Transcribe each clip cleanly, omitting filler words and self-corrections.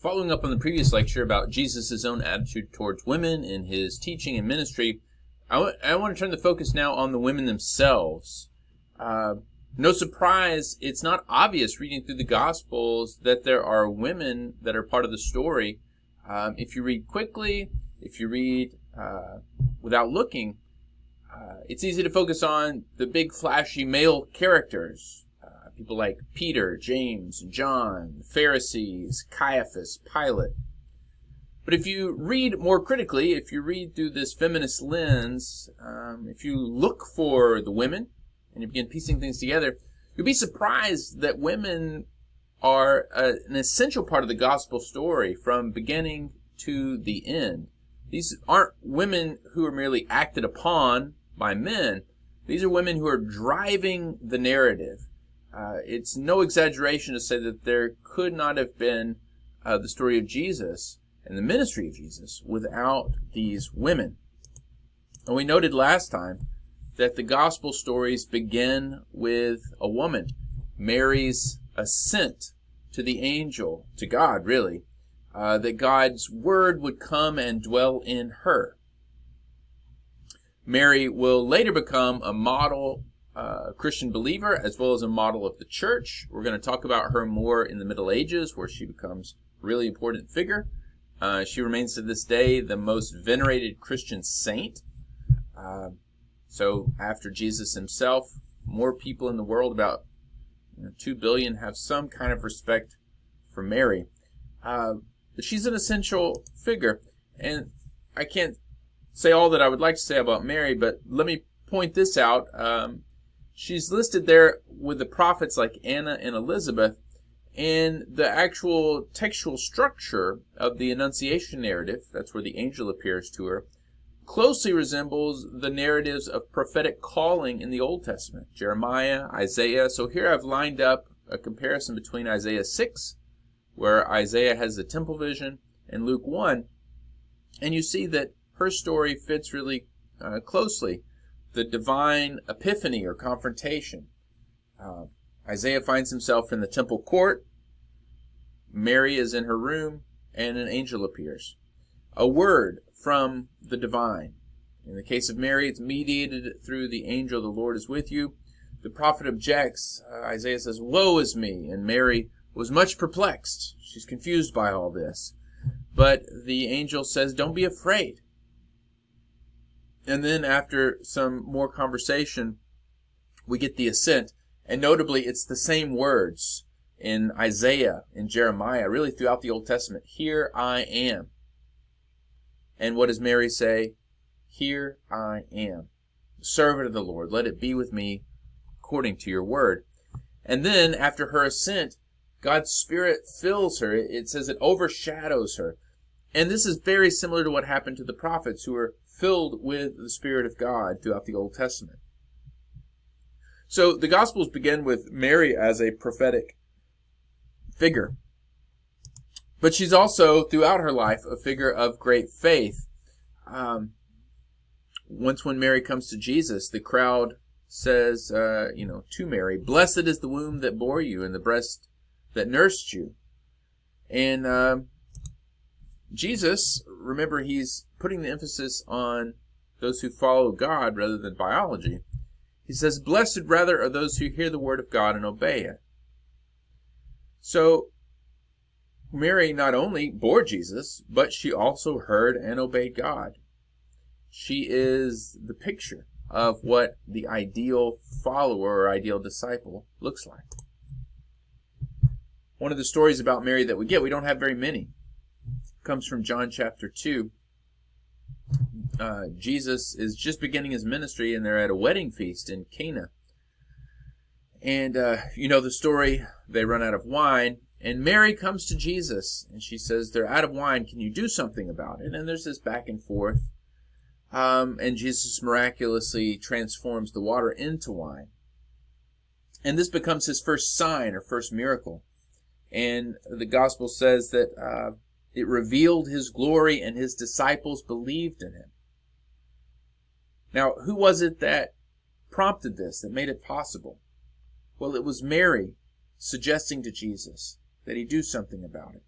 Following up on the previous lecture about Jesus' own attitude towards women in his teaching and ministry, I want to turn the focus now on the women themselves. No surprise, it's not obvious reading through the Gospels that there are women that are part of the story. If you read quickly, if you read without looking, it's easy to focus on the big flashy male characters. People like Peter, James, John, the Pharisees, Caiaphas, Pilate. But if you read more critically, if you read through this feminist lens, if you look for the women and you begin piecing things together, you'll be surprised that women are an essential part of the gospel story from beginning to the end. These aren't women who are merely acted upon by men. These are women who are driving the narrative. It's no exaggeration to say that there could not have been the story of Jesus and the ministry of Jesus without these women. And we noted last time that the gospel stories begin with a woman, Mary's ascent to the angel, to God really, that God's word would come and dwell in her. Mary will later become a model Christian believer as well as a model of the church. We're going to talk about her more in the Middle Ages, where she becomes a really important figure. She remains to this day the most venerated Christian saint. So after Jesus himself, more people in the world, about 2 billion, have some kind of respect for Mary. But she's an essential figure. And I can't say all that I would like to say about Mary, but let me point this out. She's listed there with the prophets like Anna and Elizabeth, and the actual textual structure of the Annunciation narrative, that's where the angel appears to her, closely resembles the narratives of prophetic calling in the Old Testament, Jeremiah, Isaiah. So here I've lined up a comparison between Isaiah 6, where Isaiah has the temple vision, and Luke 1, and you see that her story fits really closely. The divine epiphany or confrontation. Isaiah finds himself in the temple court. Mary is in her room, and an angel appears. A word from the divine. In the case of Mary, it's mediated through the angel, the Lord is with you. The prophet objects. Isaiah says, "Woe is me," and Mary was much perplexed. She's confused by all this. But the angel says, "Don't be afraid." And then after some more conversation, we get the ascent. And notably, it's the same words in Isaiah, in Jeremiah, really throughout the Old Testament. "Here I am." And what does Mary say? "Here I am, servant of the Lord. Let it be with me according to your word." And then after her ascent, God's Spirit fills her. It says it overshadows her. And this is very similar to what happened to the prophets who were filled with the Spirit of God throughout the Old Testament. So the Gospels begin with Mary as a prophetic figure. But she's also, throughout her life, a figure of great faith. Once when Mary comes to Jesus, the crowd says, to Mary, "Blessed is the womb that bore you and the breast that nursed you." And Jesus, remember, he's putting the emphasis on those who follow God rather than biology. He says, "Blessed rather are those who hear the word of God and obey it." So Mary not only bore Jesus, but she also heard and obeyed God. She is the picture of what the ideal follower or ideal disciple looks like. One of the stories about Mary that we don't have very many, comes from John chapter 2. Jesus is just beginning his ministry, and they're at a wedding feast in Cana. And the story, they run out of wine, and Mary comes to Jesus, and she says, "They're out of wine, can you do something about it?" And there's this back and forth, and Jesus miraculously transforms the water into wine. And this becomes his first sign or first miracle. And the gospel says that it revealed his glory, and his disciples believed in him. Now, who was it that prompted this, that made it possible? Well, it was Mary suggesting to Jesus that he do something about it.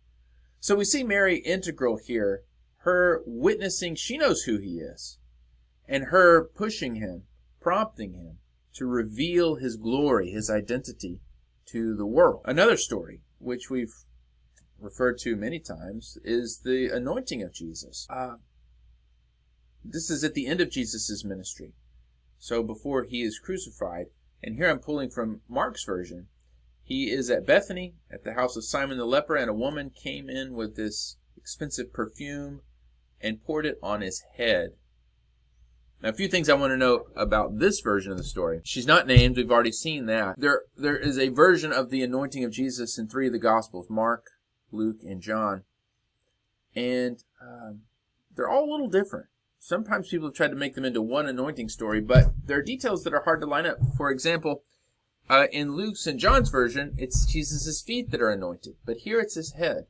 So we see Mary integral here, her witnessing, she knows who he is, and her pushing him, prompting him to reveal his glory, his identity to the world. Another story, which we've referred to many times, is the anointing of Jesus. This is at the end of Jesus' ministry, so before he is crucified. And here I'm pulling from Mark's version. He is at Bethany, at the house of Simon the leper, and a woman came in with this expensive perfume and poured it on his head. Now, a few things I want to know about this version of the story. She's not named. We've already seen that. There is a version of the anointing of Jesus in 3 of the Gospels, Mark, Luke, and John. And they're all a little different. Sometimes people have tried to make them into one anointing story, but there are details that are hard to line up. For example, in Luke's and John's version, it's Jesus' feet that are anointed, but here it's his head.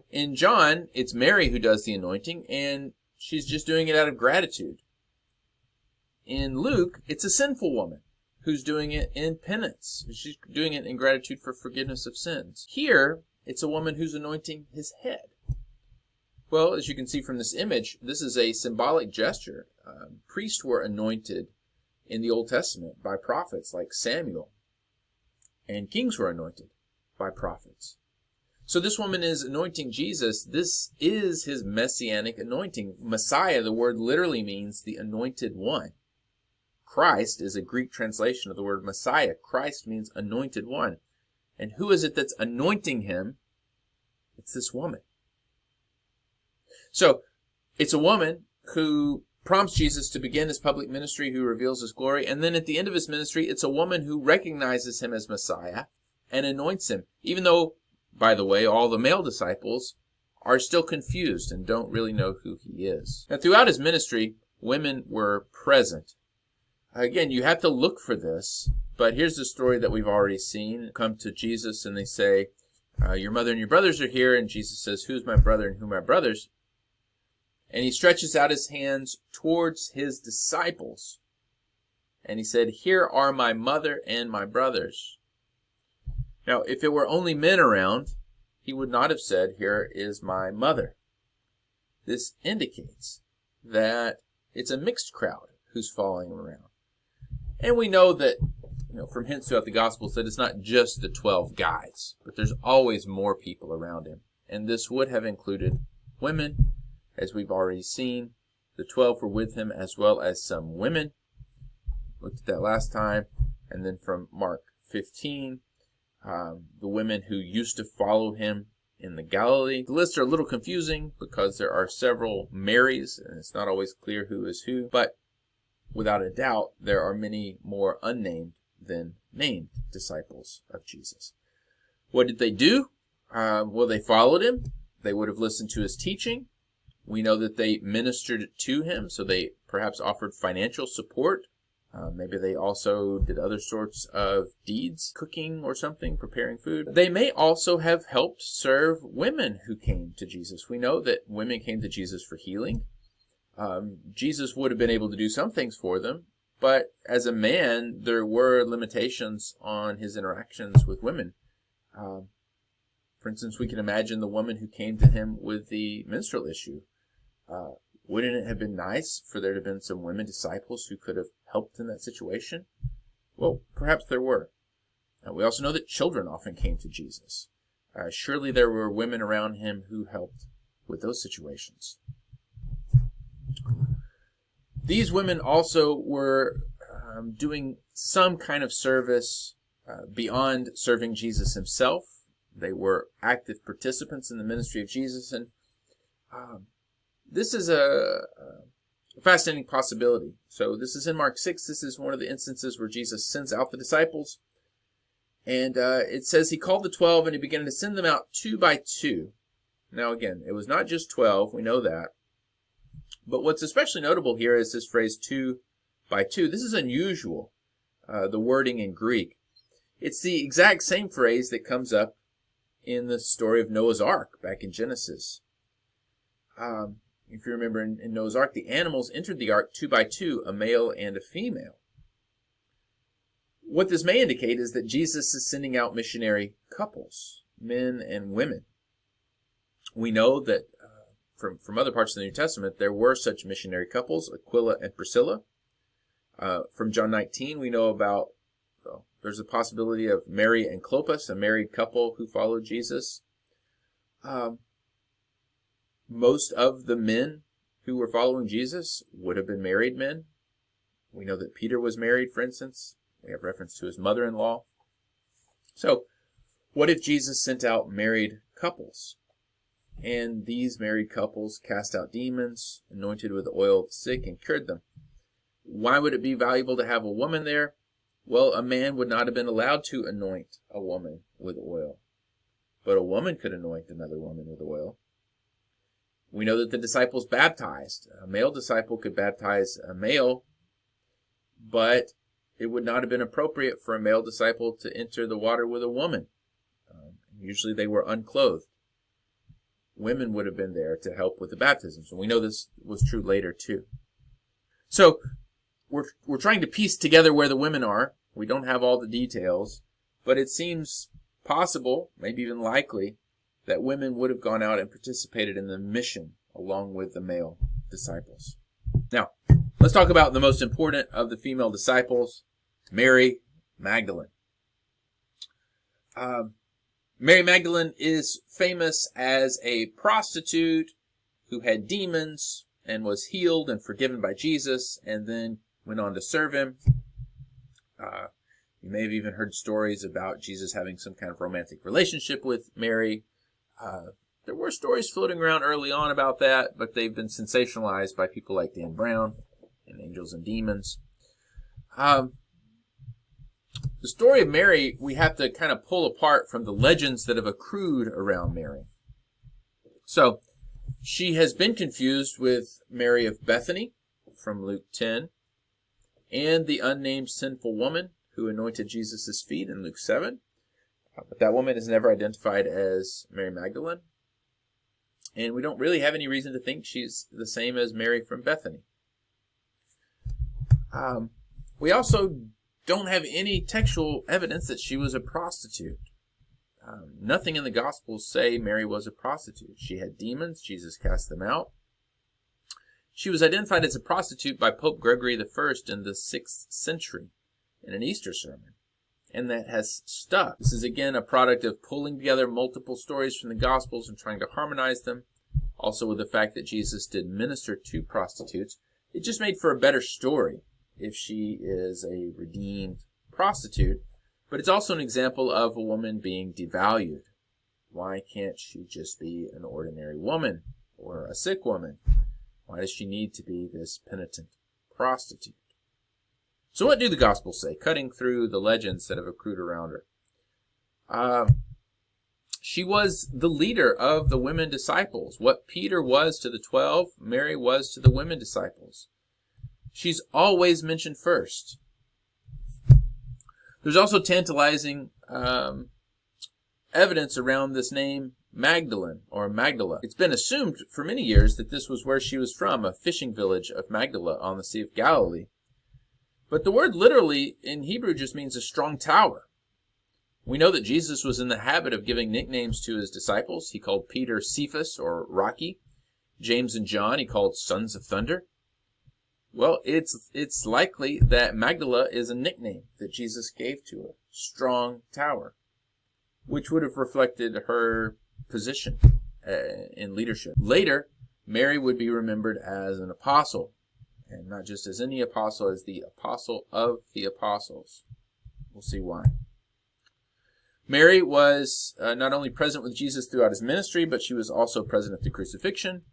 In John, it's Mary who does the anointing, and she's just doing it out of gratitude. In Luke, it's a sinful woman who's doing it in penance. She's doing it in gratitude for forgiveness of sins. Here, it's a woman who's anointing his head. Well, as you can see from this image, this is a symbolic gesture. Priests were anointed in the Old Testament by prophets like Samuel, and kings were anointed by prophets. So this woman is anointing Jesus. This is his messianic anointing. Messiah, the word literally means the anointed one. Christ is a Greek translation of the word Messiah. Christ means anointed one. And who is it that's anointing him? It's this woman. So it's a woman who prompts Jesus to begin his public ministry, who reveals his glory. And then at the end of his ministry, it's a woman who recognizes him as Messiah and anoints him, even though, by the way, all the male disciples are still confused and don't really know who he is. Now, throughout his ministry, women were present. Again, you have to look for this, but here's the story that we've already seen. Come to Jesus and they say, your mother and your brothers are here. And Jesus says, who's my brother and who are my brothers? And he stretches out his hands towards his disciples. And he said, here are my mother and my brothers. Now, if it were only men around, he would not have said, here is my mother. This indicates that it's a mixed crowd who's following him around. And we know that, from hints throughout the Gospels, that it's not just the 12 guys, but there's always more people around him. And this would have included women, as we've already seen. The 12 were with him, as well as some women. Looked at that last time. And then from Mark 15, the women who used to follow him in the Galilee. The lists are a little confusing because there are several Marys, and it's not always clear who is who. But without a doubt, there are many more unnamed than named disciples of Jesus. What did they do? Well, they followed him. They would have listened to his teaching. We know that they ministered to him, so they perhaps offered financial support. Maybe they also did other sorts of deeds, cooking or something, preparing food. They may also have helped serve women who came to Jesus. We know that women came to Jesus for healing. Jesus would have been able to do some things for them, but as a man, there were limitations on his interactions with women. For instance, we can imagine the woman who came to him with the menstrual issue. Wouldn't it have been nice for there to have been some women disciples who could have helped in that situation? Well, perhaps there were. We also know that children often came to Jesus. Surely there were women around him who helped with those situations. These women also were doing some kind of service beyond serving Jesus himself. They were active participants in the ministry of Jesus, and this is a fascinating possibility. So this is in Mark 6. This is one of the instances where Jesus sends out the disciples. And it says he called the 12 and he began to send them out 2 by 2. Now again, it was not just 12. We know that. But what's especially notable here is this phrase 2 by 2. This is unusual, the wording in Greek. It's the exact same phrase that comes up in the story of Noah's Ark back in Genesis. If you remember in Noah's Ark, the animals entered the ark 2 by 2, a male and a female. What this may indicate is that Jesus is sending out missionary couples, men and women. We know that from other parts of the New Testament, there were such missionary couples, Aquila and Priscilla. From John 19, we know about, there's a possibility of Mary and Clopas, a married couple who followed Jesus. Most of the men who were following Jesus would have been married men. We know that Peter was married, for instance. We have reference to his mother-in-law. So, what if Jesus sent out married couples? And these married couples cast out demons, anointed with oil the sick, and cured them. Why would it be valuable to have a woman there? Well, a man would not have been allowed to anoint a woman with oil. But a woman could anoint another woman with oil. We know that the disciples baptized. A male disciple could baptize a male, but it would not have been appropriate for a male disciple to enter the water with a woman. Usually they were unclothed. Women would have been there to help with the baptisms. And we know this was true later too. So we're trying to piece together where the women are. We don't have all the details, but it seems possible, maybe even likely, that women would have gone out and participated in the mission along with the male disciples. Now, let's talk about the most important of the female disciples, Mary Magdalene. Mary Magdalene is famous as a prostitute who had demons and was healed and forgiven by Jesus and then went on to serve him. You may have even heard stories about Jesus having some kind of romantic relationship with Mary. There were stories floating around early on about that, but they've been sensationalized by people like Dan Brown and Angels and Demons. The story of Mary, we have to kind of pull apart from the legends that have accrued around Mary. So, she has been confused with Mary of Bethany from Luke 10, and the unnamed sinful woman who anointed Jesus' feet in Luke 7. But that woman is never identified as Mary Magdalene. And we don't really have any reason to think she's the same as Mary from Bethany. We also don't have any textual evidence that she was a prostitute. Nothing in the Gospels say Mary was a prostitute. She had demons. Jesus cast them out. She was identified as a prostitute by Pope Gregory I in the 6th century in an Easter sermon. And that has stuck. This is again a product of pulling together multiple stories from the Gospels and trying to harmonize them. Also with the fact that Jesus did minister to prostitutes. It just made for a better story if she is a redeemed prostitute. But it's also an example of a woman being devalued. Why can't she just be an ordinary woman or a sick woman? Why does she need to be this penitent prostitute? So what do the Gospels say, cutting through the legends that have accrued around her? She was the leader of the women disciples. What Peter was to the 12, Mary was to the women disciples. She's always mentioned first. There's also tantalizing evidence around this name Magdalene or Magdala. It's been assumed for many years that this was where she was from, a fishing village of Magdala on the Sea of Galilee. But the word literally in Hebrew just means a strong tower. We know that Jesus was in the habit of giving nicknames to his disciples. He called Peter Cephas or Rocky. James and John he called Sons of Thunder. Well, it's likely that Magdala is a nickname that Jesus gave to her, strong tower, which would have reflected her position in leadership. Later, Mary would be remembered as an apostle, and not just as any apostle, as the apostle of the apostles. We'll see why. Mary was not only present with Jesus throughout his ministry, but she was also present at the crucifixion.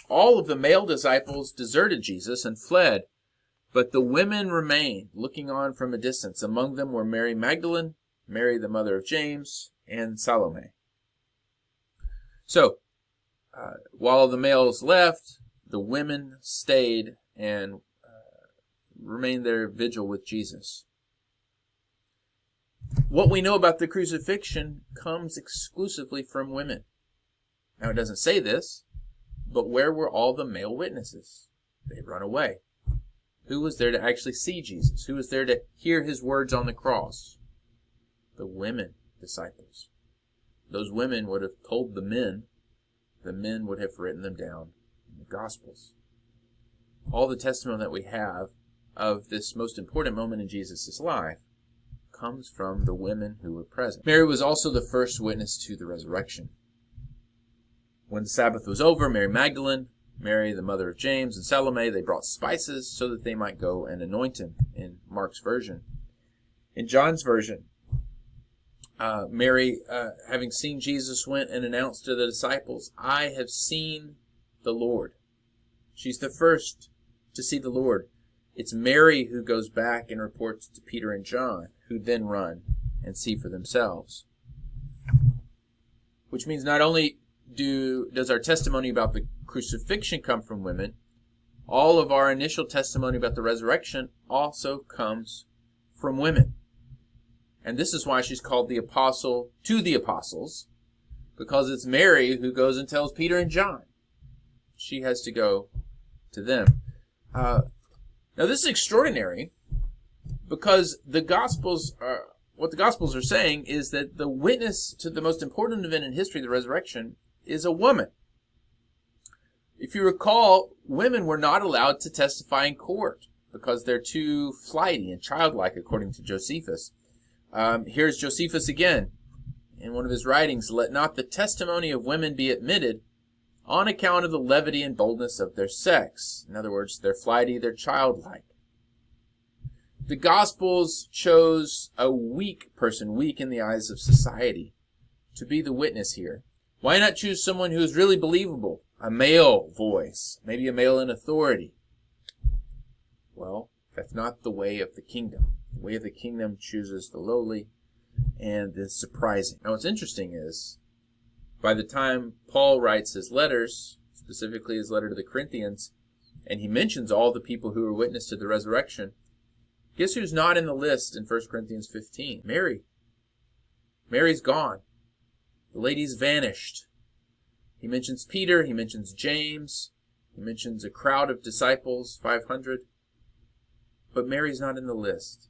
All of the male disciples deserted Jesus and fled, but the women remained, looking on from a distance. Among them were Mary Magdalene, Mary the mother of James, and Salome. So, while the males left, the women stayed and remained their vigil with Jesus. What we know about the crucifixion comes exclusively from women. Now, it doesn't say this, but where were all the male witnesses? They'd run away. Who was there to actually see Jesus? Who was there to hear his words on the cross? The women disciples. Those women would have told the men the men would have written them down in the Gospels. All the testimony that we have of this most important moment in Jesus' life comes from the women who were present. Mary was also the first witness to the resurrection. When the Sabbath was over, Mary Magdalene, Mary, the mother of James, and Salome, they brought spices so that they might go and anoint him, in Mark's version. In John's version, Mary, having seen Jesus, went and announced to the disciples, "I have seen the Lord." She's the first to see the Lord. It's Mary who goes back and reports to Peter and John, who then run and see for themselves. Which means not only does our testimony about the crucifixion come from women, all of our initial testimony about the resurrection also comes from women. And this is why she's called the apostle to the apostles, because it's Mary who goes and tells Peter and John. She has to go to them. Now this is extraordinary, because the Gospels what the Gospels are saying is that the witness to the most important event in history, the resurrection, is a woman. If you recall, women were not allowed to testify in court because they're too flighty and childlike, according to Josephus. Here's Josephus again in one of his writings: "Let not the testimony of women be admitted on account of the levity and boldness of their sex." In other words, they're flighty, they're childlike. The Gospels chose a weak person, weak in the eyes of society, to be the witness here. Why not choose someone who is really believable? A male voice, maybe a male in authority. Well, that's not the way of the kingdom. The way of the kingdom chooses the lowly and the surprising. Now, what's interesting is, by the time Paul writes his letters, specifically his letter to the Corinthians, and he mentions all the people who were witness to the resurrection, guess who's not in the list in 1 Corinthians 15? Mary. Mary's gone. The lady's vanished. He mentions Peter, he mentions James, he mentions a crowd of disciples, 500, but Mary's not in the list.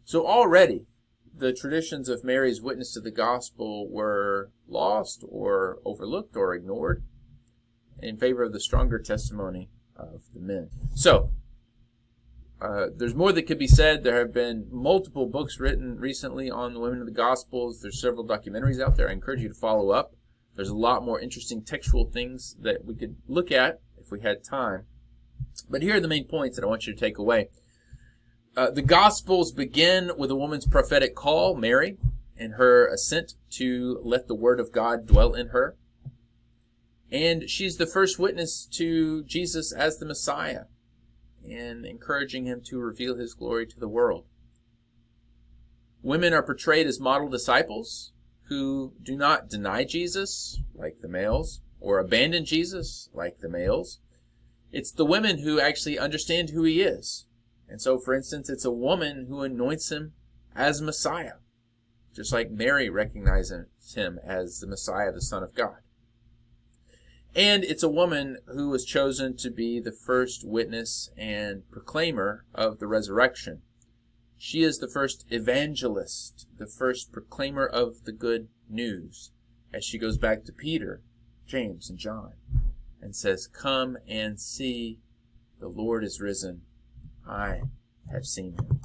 So already, the traditions of Mary's witness to the gospel were lost or overlooked or ignored in favor of the stronger testimony of the men. So, there's more that could be said. There have been multiple books written recently on the women of the Gospels. There's several documentaries out there. I encourage you to follow up. There's a lot more interesting textual things that we could look at if we had time. But here are the main points that I want you to take away. The Gospels begin with a woman's prophetic call, Mary, and her assent to let the Word of God dwell in her. And she's the first witness to Jesus as the Messiah, and encouraging him to reveal his glory to the world. Women are portrayed as model disciples who do not deny Jesus, like the males, or abandon Jesus, like the males. It's the women who actually understand who he is. And so, for instance, it's a woman who anoints him as Messiah, just like Mary recognizes him as the Messiah, the Son of God. And it's a woman who was chosen to be the first witness and proclaimer of the resurrection. She is the first evangelist, the first proclaimer of the good news, as she goes back to Peter, James, and John, and says, "Come and see, the Lord is risen. I have seen him."